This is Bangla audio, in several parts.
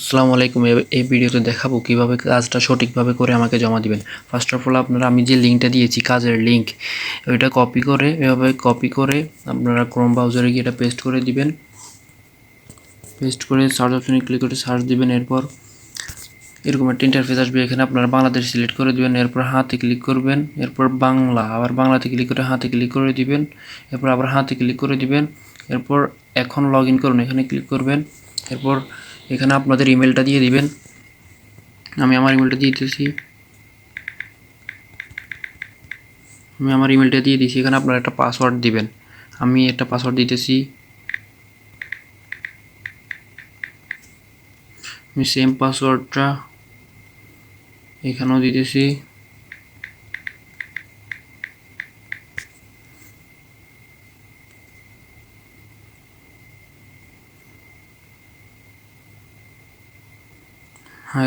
আসসালামু আলাইকুম। এই ভিডিওতে দেখাবো কিভাবে কাজটা সঠিকভাবে করে আমাকে জমা দিবেন। ফার্স্ট অফ অল আপনারা আমি যে লিঙ্কটা দিয়েছি কাজের লিঙ্ক, ওইটা কপি করে এভাবে কপি করে আপনারা ক্রোম ব্রাউজারে গিয়ে এটা পেস্ট করে দিবেন। পেস্ট করে সার্চ অপশনে ক্লিক করে সার্চ দিবেন। এরপর এরকম একটা ইন্টারফেস আসবে। এখানে আপনারা বাংলাদেশ সিলেক্ট করে দিবেন। এরপর হাতে ক্লিক করবেন। এরপর বাংলা, আবার বাংলাতে ক্লিক করে হাতে ক্লিক করে দিবেন। এরপর আবার হাতে ক্লিক করে দিবেন। এরপর এখন লগ ইন করুন, এখানে ক্লিক করবেন। এরপর এখানে আপনাদের ইমেলটা দিয়ে দিবেন। আমি আমার ইমেলটা দিয়ে দিতেছি। এখানে আপনারা একটা পাসওয়ার্ড দিবেন। আমি একটা পাসওয়ার্ড দিতেছি। আমি সেম পাসওয়ার্ডটা এখানেও দিতেছি।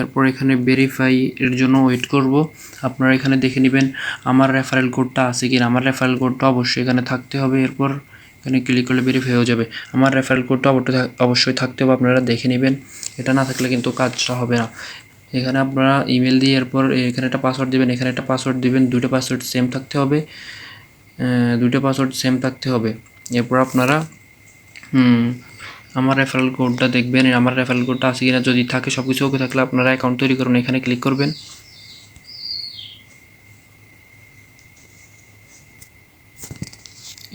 এরপর এখানে ভেরিফাই এর জন্য ওয়েট করব। আপনারা এখানে দেখে নেবেন আমার রেফারেল কোডটা আছে কিনা। আমার রেফারেল কোডটা অবশ্যই এখানে থাকতে হবে। এরপর এখানে ক্লিক করলে ভেরিফাই হয়ে যাবে। আমার রেফারেল কোডটা অবশ্যই থাকতে হবে, আপনারা দেখে নেবেন। এটা না থাকলে কিন্তু কাজটা হবে না। এখানে আপনারা ইমেল দিয়ে এরপর এখানে একটা পাসওয়ার্ড দিবেন, এখানে একটা পাসওয়ার্ড দিবেন। দুটো পাসওয়ার্ড সেম থাকতে হবে। এরপর আপনারা আমার রেফারেল কোডটা দেখবেন, আমার রেফারেল কোডটা আছে কিনা। যদি থাকে সব কিছু ওকে থাকলে আপনারা অ্যাকাউন্ট তৈরি করুন, এখানে ক্লিক করবেন।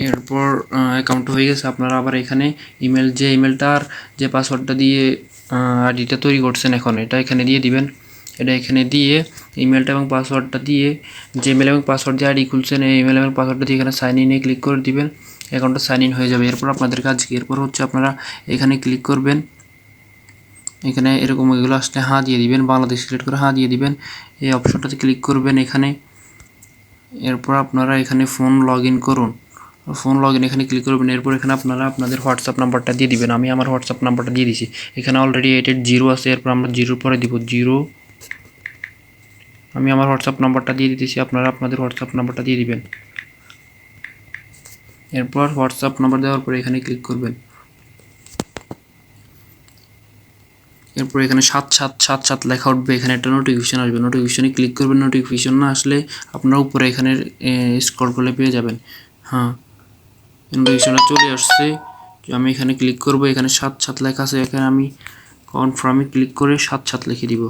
এরপর অ্যাকাউন্ট হয়ে গেছে। আপনারা আবার এখানে যে ইমেলটার যে পাসওয়ার্ডটা দিয়ে আইডিটা তৈরি করছেন এখন এটা এখানে দিয়ে দিবেন। এটা এখানে দিয়ে ইমেলটা এবং পাসওয়ার্ডটা দিয়ে যে ইমেল এবং পাসওয়ার্ড দিয়ে আইডি খুলছেন এই ইমেল এবং পাসওয়ার্ডটা দিয়ে এখানে সাইন ইনে ক্লিক করে দিবেন। অ্যাকাউন্টটা সাইন ইন হয়ে যাবে। এরপর আপনাদের কাজ কি, এরপর হচ্ছে আপনারা এখানে ক্লিক করবেন। এখানে এরকম এগুলো আসলে হাঁ দিয়ে দিবেন, বাংলাদেশ সিলেক্ট করে হাঁ দিয়ে দিবেন। এই অপশনটাতে ক্লিক করবেন এখানে। এরপর আপনারা এখানে ফোন লগ ইন করুন, এখানে ক্লিক করবেন। এরপর এখানে আপনারা আপনাদের হোয়াটসঅ্যাপ নাম্বারটা দিয়ে দিবেন। আমি আমার হোয়াটসঅ্যাপ নাম্বারটা দিয়ে দিছি। এখানে অলরেডি 880 আছে। এরপর আমরা জিরোর পরে দিব 0। আমি আমার হোয়াটসঅ্যাপ নাম্বারটা দিয়ে দিতেছি, আপনারা আপনাদের হোয়াটসঅ্যাপ নাম্বারটা দিয়ে দিবেন। এরপর হোয়াটসঅ্যাপ নাম্বার দেওয়ার পরে এখানে ক্লিক করবেন। এরপর এখানে 7777 লেখা উঠবে, এখানে একটা নোটিফিকেশন আসবে। নোটিফিকেশনে ক্লিক করবেন। নোটিফিকেশন না আসলে আপনারা উপরে এখানে স্ক্রল করলে পেয়ে যাবেন। নোটিফিকেশনটা চলে আসছে। আমি এখানে ক্লিক করব, এখানে 77 লেখা আছে। এখানে আমি কনফার্মে ক্লিক করে 77 লিখে দিব।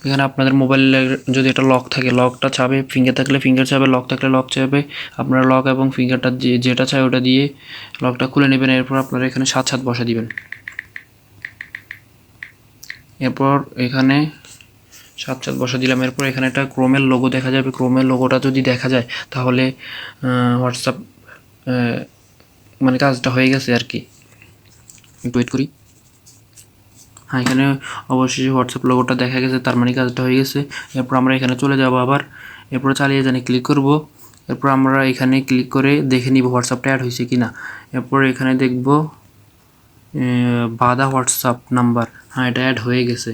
এখানে আপনাদের মোবাইলে যদি এটা লক থাকে লকটা চাবে, ফিঙ্গার থাকলে ফিঙ্গার চাবে, লক থাকলে লক চাবে। আপনারা লক এবং ফিঙ্গারটা যেটা চাই ওটা দিয়ে লকটা খুলে নেবেন। এরপর আপনারা এখানে 77 বসা দিবেন। এরপর এখানে 77 বসা দিলাম। এরপর এখানে একটা ক্রোমের লোগো দেখা যাবে। ক্রোমের লোগোটা যদি দেখা যায় তাহলে হোয়াটসঅ্যাপ মানে কাজটা হয়ে গেছে আর কি। একটু ওয়েট করি। এখানে অবশ্যই হোয়াটসঅ্যাপ লোগোটা দেখা গেছে, তার মানে কাজটা হয়ে গেছে। এরপর আমরা এখানে চলে যাব আবার। এরপর চালিয়ে জানি ক্লিক করব। এরপর আমরা এখানে ক্লিক করে দেখে নিব হোয়াটসঅ্যাপটা অ্যাড হয়েছে কিনা। এরপর এখানে দেখব বাদা হোয়াটসঅ্যাপ নাম্বার, এটা অ্যাড হয়ে গেছে।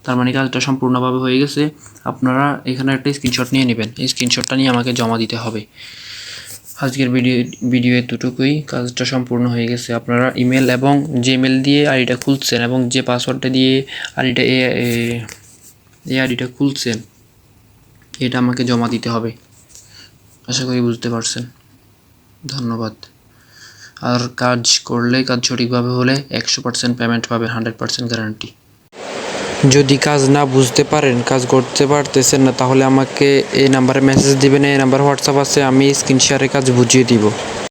তার মানে কাজটা সম্পূর্ণভাবে হয়ে গেছে। আপনারা এখানে একটা স্ক্রিনশট নিয়ে নেবেন। এই স্ক্রিনশটটা নিয়ে আমাকে জমা দিতে হবে। আজকের ভিডিও এতটুকুই। কাজটা সম্পূর্ণ হয়ে গেছে। আপনারা ইমেল এবং জিমেল দিয়ে আইডিটা খুলছেন এবং যে পাসওয়ার্ডটা দিয়ে আইডিটা এই আইডিটা খুলছেন এটা আমাকে জমা দিতে হবে। আশা করি বুঝতে পারছেন। ধন্যবাদ। আর কাজ করলে, কাজ সঠিকভাবে হলে 100% পেমেন্ট পাবেন, 100% গ্যারান্টি। যদি কাজ না বুঝতে পারেন, কাজ করতে পারতেছেন না, তাহলে আমাকে এই নাম্বারে মেসেজ দিবেন। এই নাম্বার হোয়াটসঅ্যাপ আছে, আমি স্ক্রিন শেয়ারে কাজ বুঝিয়ে দিব।